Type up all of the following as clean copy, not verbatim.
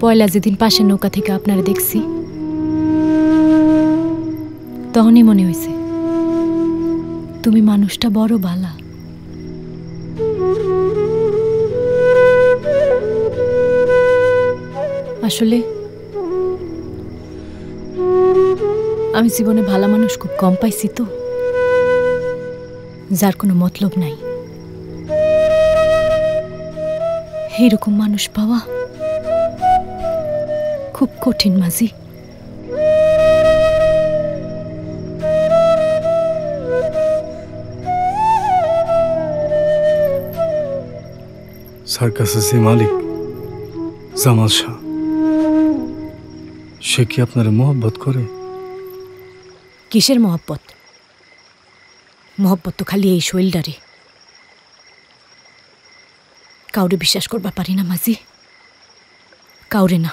পয়লা যেদিন পাশের নৌকা থেকে আপনারা দেখছি তখনই মনে হয়েছে তুমি মানুষটা বড় ভালা। আসলে আমি জীবনে ভালো মানুষ খুব কম পাইছি, তো যার কোনো মতলব নাই। এরকম মানুষ পাওয়া খুব কঠিন মাঝি। সার্কাসের যে মালিক জামাল শাহ, সে কি আপনার মহব্বত করে? কিসের মহব্বত? মহব্বত তো খালি এই শৈলডারে। কাউরে বিশ্বাস করবা পারি না মাঝি, কাউরে না।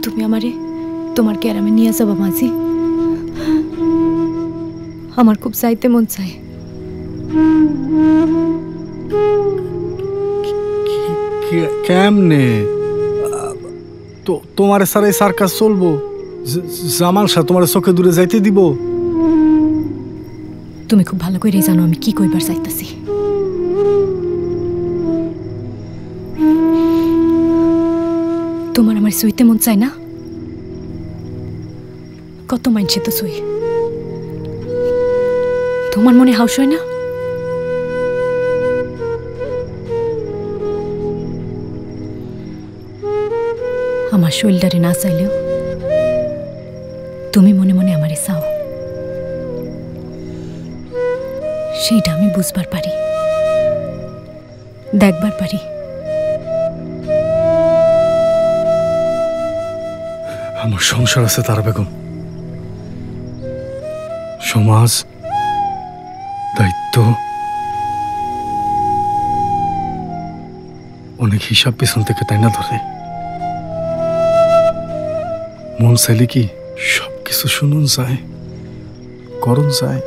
তুমি আমারে তোমার ক্যারামে নিয়ে যাবা মাঝি? আমার খুব চাইতে মন চায়। কেমনে তোমার সারা সার্কাস চলবো? জামাল শাহ তোমার চোখে দূরে যাইতে দিব? তুমি খুব ভালো করে জানো আমি কি কইবার চাইতাছি। তোমার আমার সইতে মন চায় না? কত মানছে তো সই, তোমার মনে হাউস হয় না? আমার শৈলডারে না চাইলেও তুমি মনে মনে আমারে চাও, সেইটা আমি বুঝবার পারি, দেখবার পারি। আমার সংসার আছে তারা বেগম, সমাজ, দায়িত্ব, অনেক হিসাব পেছন থেকে তাই না ধরে। মন চাইলে কি সবকিছু শুনুন যায়, করুন যায়।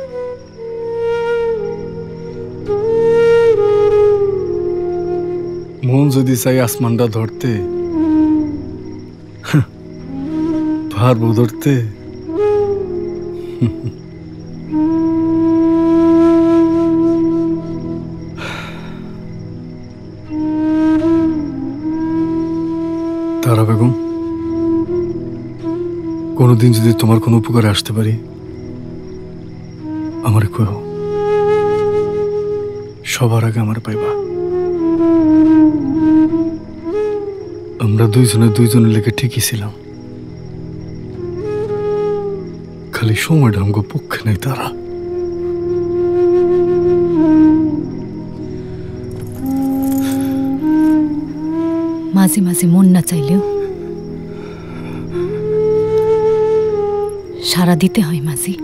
মন যদি চাই আসমানটা ধরতে, পারবো ধরতে? তারা বেগম, কোনোদিন যদি তোমার কোনো উপকারে আসতে পারি আমারে কইও, সবার আগে আমার পাইবা। আমরা দুইজনের লেগে ঠিকই ছিলাম, খালি সময়টা আমাকে পক্ষে নেই। তারা মাঝে মাঝে মন না চাইলেও সারা দিতে হয় মাঝি।